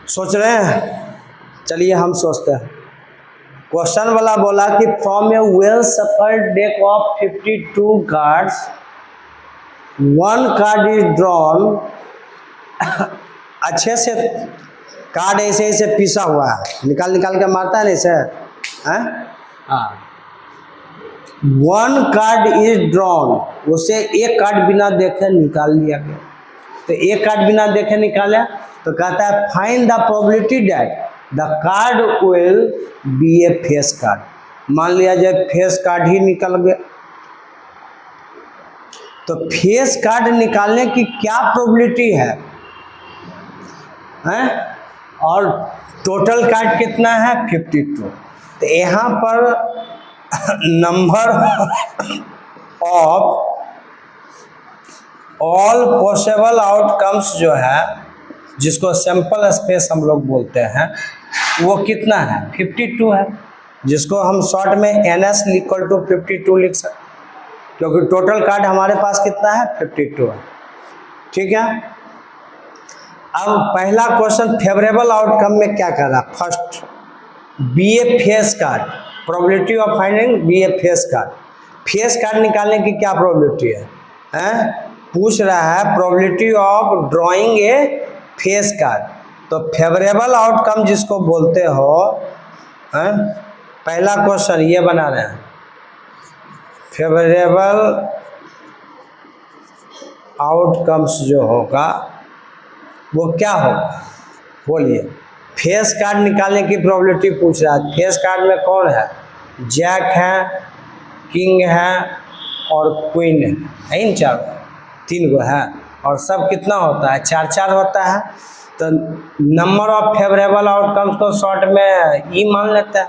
सोच रहे हैं? चलिए हम सोचते हैं। क्वेश्चन वाला बोला कि from A well suffered deck of 52 cards 1 card is drawn. अच्छे से कार्ड ऐसे ऐसे पिसा हुआ है, निकाल निकाल के मारता है ना इसे, हाँ। 1 कार्ड इज ड्रॉन, उसे एक कार्ड बिना देखे निकाल लिया गया। तो एक कार्ड बिना देखे निकाला तो कहता है find the probability that the card will be a face card. मान लिया जाए फेस कार्ड ही निकल गया, तो फेस कार्ड निकालने की क्या प्रोबेबिलिटी है, हैं? और टोटल कार्ड कितना है 52। तो यहाँ पर number of all possible outcomes जो है, जिसको सैंपल स्पेस हम लोग बोलते हैं, वो कितना है 52 है, जिसको हम शॉर्ट में NS इक्वल टू 52 लिख सकते, क्योंकि टोटल कार्ड हमारे पास कितना है 52 है। ठीक है, अब पहला क्वेश्चन फेवरेबल आउटकम में क्या कर रहा? First be a face card, probability of finding be a face card. Face card निकालने की क्या प्रोबेबिलिटी है? पूछ रहा है probability of drawing a face card. तो फेवरेबल आउटकम जिसको बोलते हो, पहला क्वेश्चन ये बना रहे हैं, फेवरेबल आउटकम्स जो होगा वो क्या होगा, बोलिए। फेस कार्ड निकालने की प्रोबेबिलिटी पूछ रहा है। फेस कार्ड में कौन है? जैक है, किंग है और क्वीन है, इन 3 गो है, और सब कितना होता है 4-4 होता है। तो नंबर ऑफ फेवरेबल आउटकम्स को शॉर्ट में ई मान लेते हैं,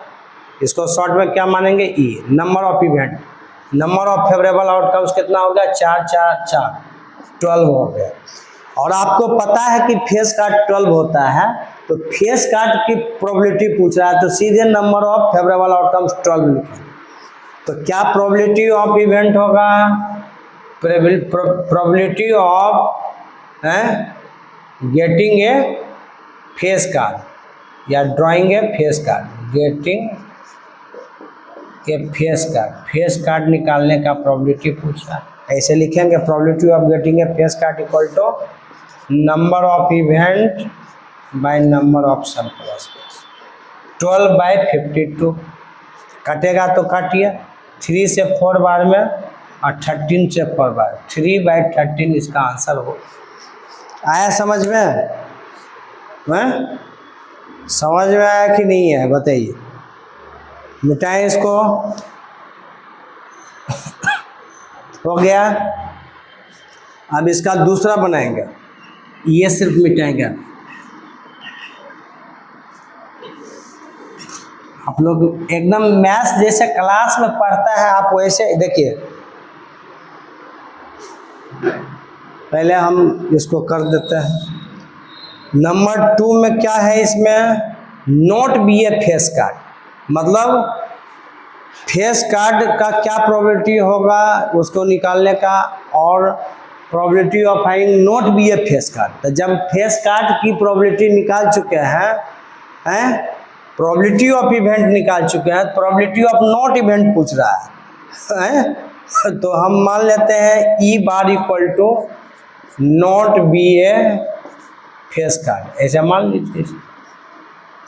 इसको शॉर्ट में क्या मानेंगे? E. Number of event, number of favourable outcomes कितना हो गया? 4-4-4, 12 हो गया। और आपको पता है कि फेस कार्ड 12 होता है, तो फेस कार्ड की प्रोबेबिलिटी पूछ रहा है, तो सीधे नंबर ऑफ फेवरेबल आउटकम्स 12 लिखें। तो क्या प्रोबेबिलिटी ऑफ इवेंट होगा? Probability of getting a face card या drawing a face card, getting a face card, face card निकालने का प्रोबेबिलिटी पूछ रहा है। ऐसे लिखेंगे probability of getting a face card equal to number of event by number of sample space, 12/52। कटेगा तो काटिए, 3 से 4 बार में और 13 से 4 बार, 3/13 इसका आंसर हो। आया समझ में? समझ में आया कि नहीं है बताइए? मिटाएं इसको। हो गया। अब इसका दूसरा बनाएंगे, ये सिर्फ मिटाएंगे। आप लोग एकदम मैथ्स जैसे क्लास में पढ़ता है आप वैसे देखिए। पहले हम इसको कर देते हैं। नंबर 2 में क्या है? इसमें not be a face card, मतलब फेस कार्ड का क्या प्रोबेबिलिटी होगा उसको निकालने का, और probability of finding not be a face card. तो जब फेस कार्ड की प्रोबेबिलिटी निकाल चुके हैं, प्रोबेबिलिटी ऑफ इवेंट निकाल चुके हैं, प्रोबेबिलिटी ऑफ नॉट इवेंट पूछ रहा है, तो हम मान लेते हैं E bar equal to not be a face card, ऐसे मान लीजिए,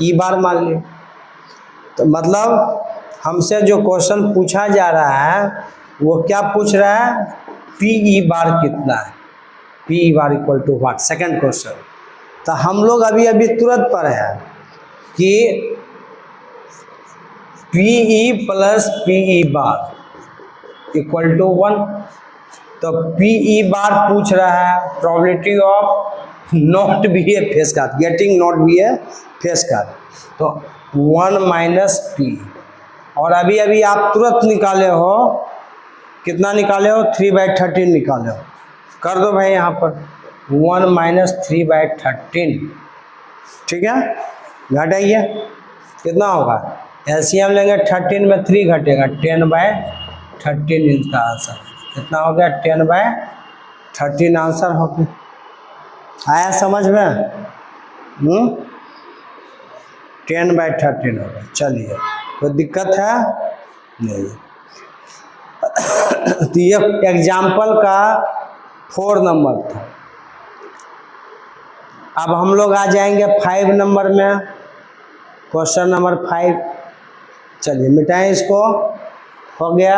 ई बार मान लिया। तो मतलब हमसे जो क्वेश्चन पूछा जा रहा है वो क्या पूछ रहा है? पी ई बार कितना है, P E bar equal to what, second question. तो हम लोग अभी अभी तुरंत पढ़े हैं कि P E plus P E bar equal to 1। तो पी ई बार पूछ रहा है probability of not be a face card, getting not be a face card, तो 1 माइनस पी। और अभी अभी आप तुरंत निकाले हो, कितना निकाले हो, 3/13 निकाले हो। कर दो भाई यहाँ पर 1 माइनस 3/13, ठीक है। घटाइए कितना होगा, एलसीएम लेंगे 13 में 3 घटेगा, 10/13 इसका आंसर कितना हो गया, 10/13 आंसर हो गया। आया समझ में? 10/13 हो गया। चलिए कोई दिक्कत है नहीं। तो ये एग्जाम्पल का 4 नंबर था। अब हम लोग आ जाएंगे 5 नंबर में, क्वेश्चन नंबर 5। चलिए मिटाएं इसको, हो गया।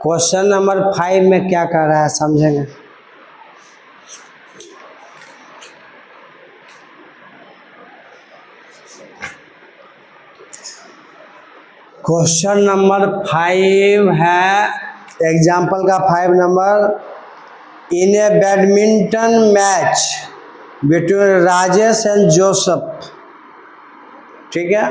क्वेश्चन नंबर 5 में क्या कह रहा है समझेंगे। क्वेश्चन नंबर 5 है, एग्जाम्पल का 5 number. In a badminton match between Rajesh and Joseph, ठीक है,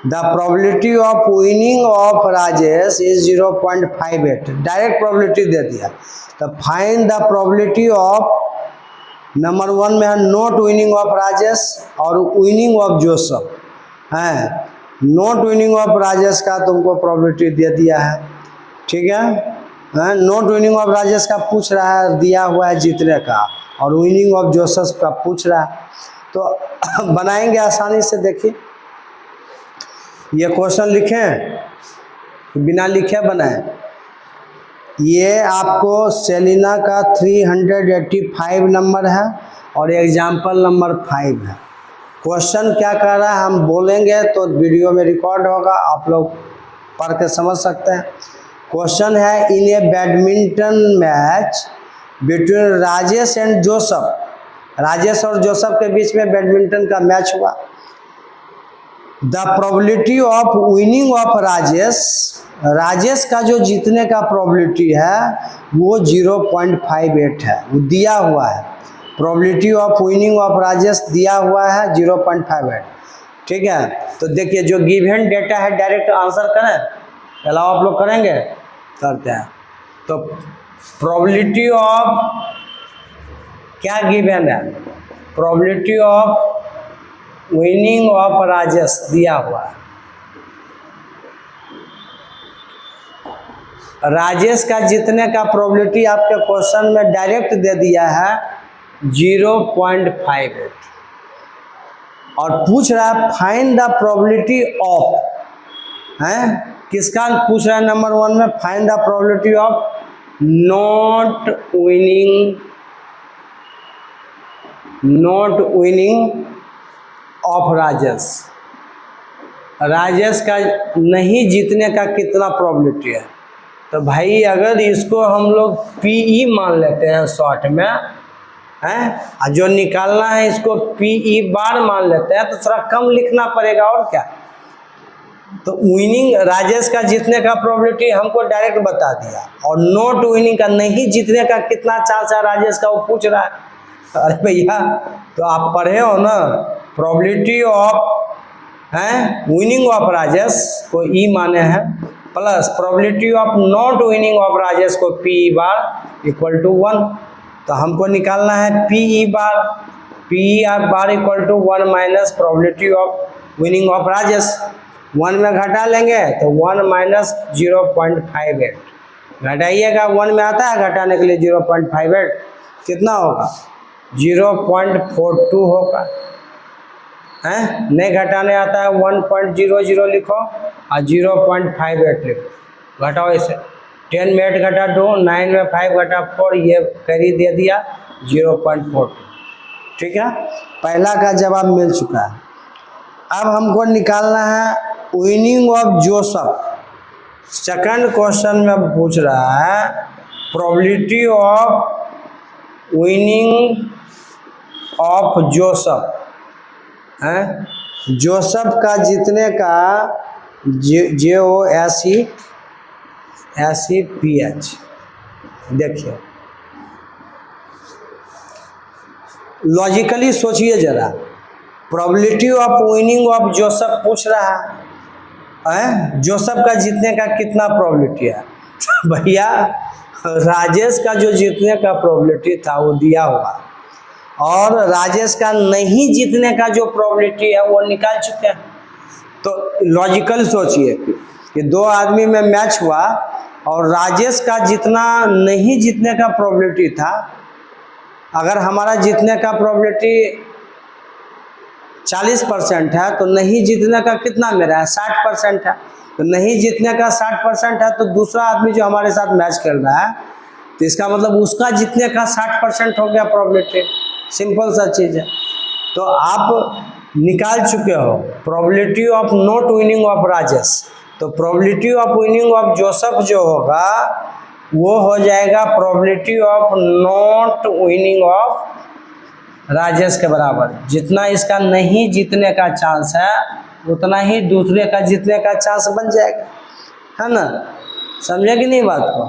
the probability of winning of Rajesh is 0.58। Direct probability दे दिया। तो find the probability of, number 1 में है नॉट विनिंग ऑफ राजेश और विनिंग ऑफ जोसेफ है। नॉट विनिंग ऑफ राजेश का तुमको प्रोबेबिलिटी दे दिया है, ठीक है। नॉट विनिंग ऑफ राजेश का पूछ रहा है, दिया हुआ है जीतने का, और विनिंग ऑफ जोसेफ का पूछ रहा है। तो बनाएंगे आसानी से। देखिए ये क्वेश्चन लिखें, बिना लिखे बनाए। ये आपको सेलिना का 385 नंबर है और एग्जाम्पल नंबर 5 है। क्वेश्चन क्या कह रहा है हम बोलेंगे तो वीडियो में रिकॉर्ड होगा, आप लोग पढ़ के समझ सकते हैं। क्वेश्चन है, in a badminton match between Rajesh and Joseph, Rajesh और जोसेफ के बीच में बैडमिंटन का मैच हुआ। The probability of winning of Rajesh, Rajesh का जो जीतने का प्रोबेबिलिटी है वो 0.58 है, वो दिया हुआ है। Probability of winning of Rajesh दिया हुआ है 0.58, ठीक है। तो देखिए जो गिवन डेटा है डायरेक्ट आंसर करें, अलावा आप लोग करेंगे, करते हैं। तो प्रोबेबिलिटी ऑफ क्या गिवन है, probability of winning of Rajesh दिया हुआ है। राजेश का जीतने का प्रोबेबिलिटी आपके क्वेश्चन में डायरेक्ट दे दिया है 0.58 और पूछ रहा है फाइंड द प्रोबेबिलिटी ऑफ, है किसका पूछ रहा है, नंबर 1 में find the probability of not winning of Rajesh. Rajesh का नहीं जीतने का कितना प्रोबेबिलिटी है। तो भाई अगर इसको हम लोग पीई मान लेते हैं शॉर्ट में, हैं, और जो निकालना है इसको पीई बार मान लेते हैं, तो थोड़ा कम लिखना पड़ेगा और क्या। तो विनिंग राजेश का जीतने का प्रोबेबिलिटी हमको डायरेक्ट बता दिया, और नॉट विनिंग का नहीं जीतने का कितना चांस है राजेश का, वो पूछ रहा है। अरे भैया तो आप पढ़े हो ना, probability of winning of Rajesh को ई माने हैं, plus probability of not winning of Rajesh को पी बार इक्वल टू 1। तो हमको निकालना है P E bar equal to 1 minus probability of winning of Rajesh. 1 में घटा लेंगे तो 1 माइनस 0.58, घटाइएगा 1 में आता है घटाने के लिए 0.58, कितना होगा 0.42 होगा, हैं, नहीं घटाने आता है 1.00 लिखो और 0.58 लिखो, घटाओ इसे। 10 में 8 घटा 2, 9 में 5 घटा 4, ये कैरी दे दिया 0.42, ठीक है। पहला का जवाब मिल चुका है। अब हमको निकालना है winning of Joseph. Second question में पूछ रहा है probability of winning of Joseph है, जोसेफ का जीतने का JOSEPH। देखिए लॉजिकली सोचिए जरा, probability of winning of Joseph पूछ रहा है, जोसेफ का जीतने का कितना प्रोबेबिलिटी है? भैया राजेश का जो जीतने का प्रोबेबिलिटी था वो दिया हुआ, और राजेश का नहीं जीतने का जो प्रोबेबिलिटी है वो निकाल चुके हैं। तो लॉजिकल सोचिए कि दो आदमी में मैच हुआ और राजेश का जितना नहीं जीतने का प्रोबेबिलिटी था, अगर हमारा जीतने का प्रोबेबिलिटी 40% है तो नहीं जीतने का कितना मेरा है? 60% है। तो नहीं जीतने का 60% है तो दूसरा आदमी जो हमारे साथ मैच खेल रहा है तो इसका मतलब उसका जीतने का 60% हो गया प्रोबेबिलिटी। सिंपल सा चीज़ है। तो आप निकाल चुके हो probability of not winning of Rajesh, तो probability of winning of Joseph जो होगा वो हो जाएगा probability of not winning of Rajesh के बराबर। जितना इसका नहीं जीतने का चांस है उतना ही दूसरे का जीतने का चांस बन जाएगा, है ना? समझे कि नहीं बात को?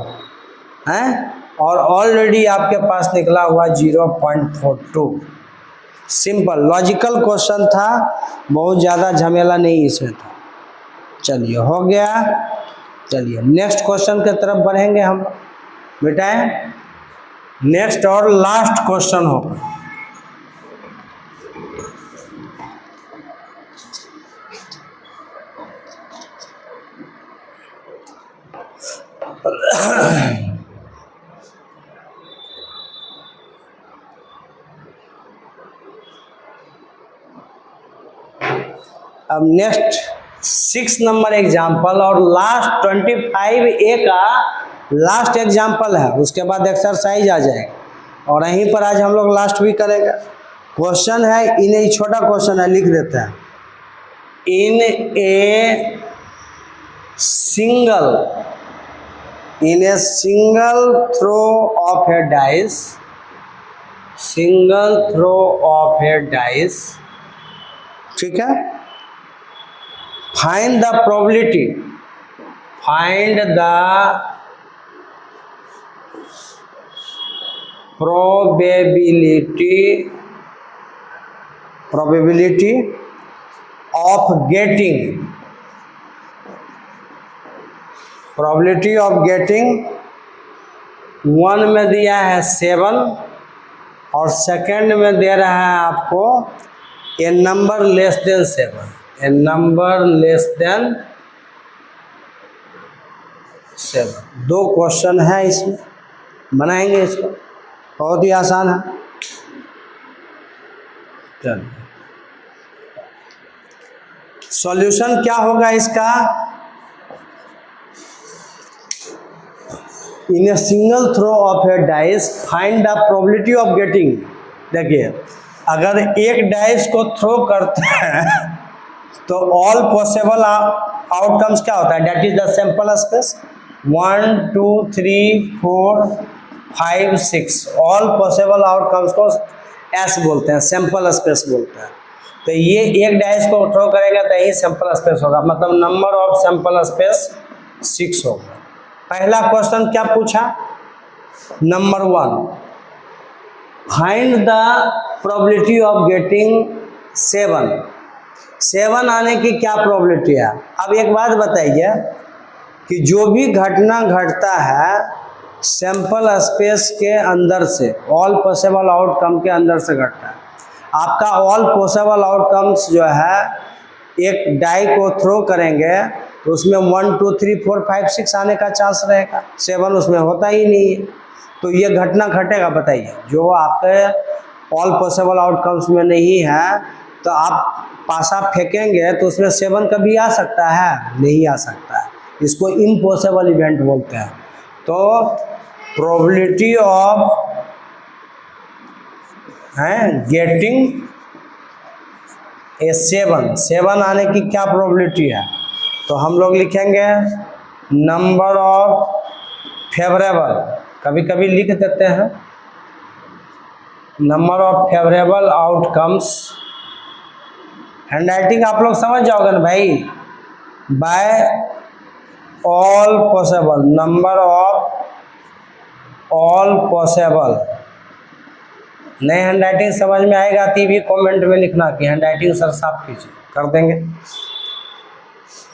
हैं? और ऑलरेडी आपके पास निकला हुआ 0.42। सिंपल लॉजिकल क्वेश्चन था, बहुत ज़्यादा झमेला नहीं इसमें था। चलिए हो गया। चलिए नेक्स्ट क्वेश्चन की तरफ बढ़ेंगे हम बेटाएं। नेक्स्ट और लास्ट क्वेश्चन होगा। अब नेक्स्ट 6 नंबर एग्जाम्पल और लास्ट 25A का लास्ट एग्जाम्पल है, उसके बाद एक्सरसाइज आ जाएगा और यहीं पर आज हम लोग लास्ट भी करेंगे। क्वेश्चन है इन छोटा क्वेश्चन है, लिख देते हैं। इन ए single throw of a dice, ठीक है, find the probability probability of getting 1 में दिया है 7 और सेकंड में दे रहा है आपको a number less than 7, a number less than 7। दो क्वेश्चन है इसमें, बनाएंगे इसको, बहुत ही आसान है। चलिए सॉल्यूशन क्या होगा इसका? In a single throw of a dice find the probability of getting. देखिए अगर एक डाइस को थ्रो करते हैं तो ऑल पॉसिबल आउटकम्स क्या होता है? That is the sample space 1 2 3 4 5 6। All possible outcomes को एस बोलते हैं, सैंपल स्पेस बोलते हैं। तो ये एक डाइस को थ्रो करेगा तो यही सैंपल स्पेस होगा, मतलब नंबर ऑफ सैंपल स्पेस 6 होगा। पहला क्वेश्चन क्या पूछा? Number 1 find the probability of getting 7 आने की क्या प्रोबेबिलिटी है? अब एक बात बताइए कि जो भी घटना घटता है सैंपल स्पेस के अंदर से, ऑल पॉसिबल आउटकम के अंदर से घटता है। आपका ऑल पॉसिबल आउटकम्स जो है एक डाई को थ्रो करेंगे तो उसमें 1 2 3 4 5 6 आने का चांस रहेगा, 7 उसमें होता ही नहीं है। तो ये घटना घटेगा, बताइए, जो आपके ऑल पॉसिबल आउटकम्स में नहीं है। तो आप पासा फेंकेंगे तो उसमें 7 कभी आ सकता है? नहीं आ सकता है, इसको इम्पॉसिबल इवेंट बोलते हैं। तो प्रोबेबिलिटी ऑफ गेटिंग ए 7 आने की क्या प्रोबेबिलिटी है? तो हम लोग लिखेंगे नंबर ऑफ फेवरेबल, कभी कभी लिख देते हैं number of favourable outcomes. Handwriting आप लोग समझ जाओगे ना भाई, by all possible, number of all possible. नए हैंडराइटिंग समझ में आएगा तो भी कमेंट में लिखना कि हैंडराइटिंग सर साफ कीजिए, कर देंगे।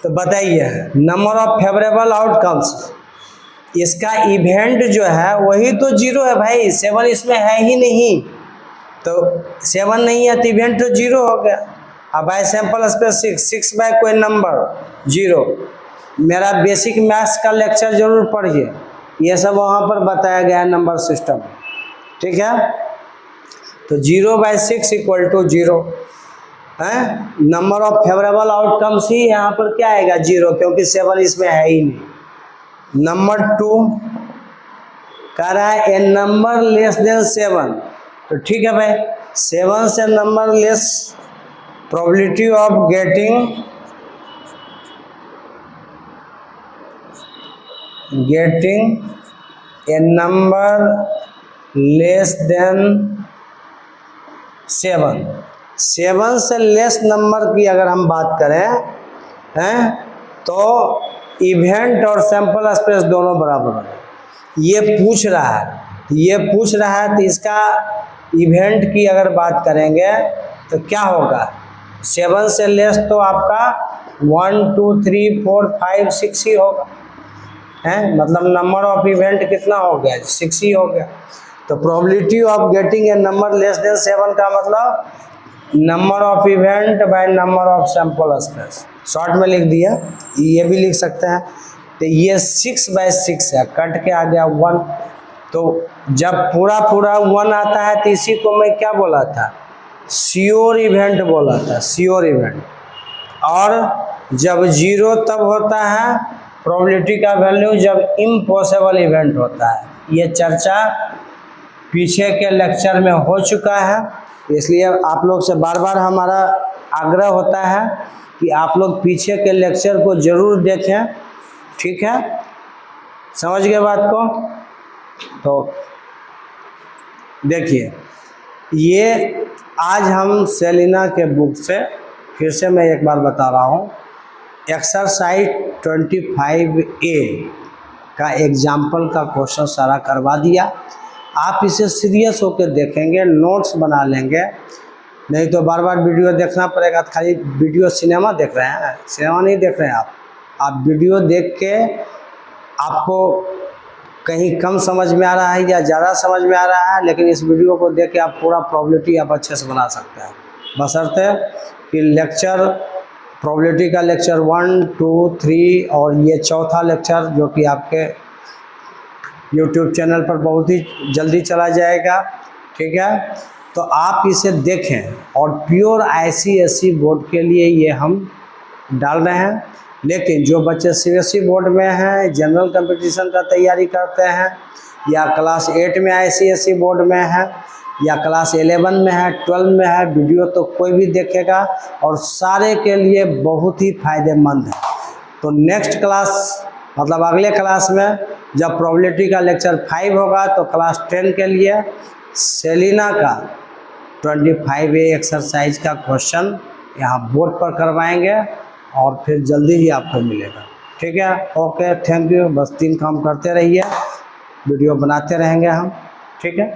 तो बताइए नंबर ऑफ फेवरेबल आउटकम्स, इसका इवेंट जो है वही तो 0 है भाई, 7 इसमें है ही नहीं, तो 7 नहीं है तो इवेंट तो 0 हो गया। अब बाय सैंपल स्पेस 6 बाय कोई नंबर 0। मेरा बेसिक मैथ्स का लेक्चर जरूर पढ़िए, ये सब वहाँ पर बताया गया है नंबर सिस्टम, ठीक है। तो 0/6 = 0 है। नंबर ऑफ फेवरेबल आउटकम्स ही यहाँ पर क्या आएगा 0, क्योंकि 7 इसमें है ही नहीं। नंबर 2 कह रहा है ए नंबर लेस देन 7, तो ठीक है भाई, 7 से number less, probability of getting A number less than 7 से लेस नंबर की अगर हम बात करें हैं, तो इवेंट और सैंपल स्पेस दोनों बराबर है। ये पूछ रहा है तो इसका इवेंट की अगर बात करेंगे तो क्या होगा, 7 से लेस तो आपका 1 2 3 4 5 6 ही होगा, है मतलब नंबर ऑफ इवेंट कितना हो गया, 6 ही हो गया। तो probability of getting A number less than 7 का मतलब number of event by number of sample space, short में लिख दिया, ये भी लिख सकते हैं। तो ये 6/6 है, कट के आ गया 1। तो जब पूरा 1 आता है तो इसी को मैं क्या बोला था, श्योर इवेंट बोला था, श्योर इवेंट। और जब 0 तब होता है प्रोबेबिलिटी का वैल्यू जब इम्पॉसिबल इवेंट होता है। ये चर्चा पीछे के लेक्चर में हो चुका है, इसलिए आप लोग से बार बार हमारा आग्रह होता है कि आप लोग पीछे के लेक्चर को ज़रूर देखें, ठीक है, समझ गए बात को। तो देखिए, ये आज हम सेलिना के बुक से फिर से मैं एक बार बता रहा हूँ, एक्सरसाइज 25A का एग्जाम्पल का क्वेश्चन सारा करवा दिया। आप इसे सीरियस होकर देखेंगे, नोट्स बना लेंगे, नहीं तो बार बार वीडियो देखना पड़ेगा। तो खाली वीडियो सिनेमा देख रहे हैं, सिनेमा नहीं देख रहे हैं आप वीडियो देख के आपको कहीं कम समझ में आ रहा है या ज़्यादा समझ में आ रहा है, लेकिन इस वीडियो को देख के आप पूरा प्रोबेबिलिटी आप अच्छे से बना सकते हैं, बशर्ते कि लेक्चर प्रोबेबिलिटी का लेक्चर 1 2 3 और ये चौथा लेक्चर जो कि आपके YouTube चैनल पर बहुत ही जल्दी चला जाएगा, ठीक है। तो आप इसे देखें, और प्योर ICSE बोर्ड के लिए ये हम डाल रहे हैं। लेकिन जो बच्चे CBSE बोर्ड में हैं, जनरल कंपटीशन का तैयारी करते हैं, या क्लास 8 में ICSE बोर्ड में है, या क्लास 11 में है, 12 में है, वीडियो तो कोई भी देखेगा और सारे के लिए बहुत ही फायदेमंद है। तो नेक्स्ट क्लास मतलब अगले क्लास में जब प्रोबेबिलिटी का लेक्चर 5 होगा, तो क्लास 10 के लिए सेलिना का 25A एक्सरसाइज का क्वेश्चन यहाँ बोर्ड पर करवाएंगे और फिर जल्दी ही आपको मिलेगा, ठीक है। Okay, thank you. बस 3 काम करते रहिए, वीडियो बनाते रहेंगे हम, ठीक है।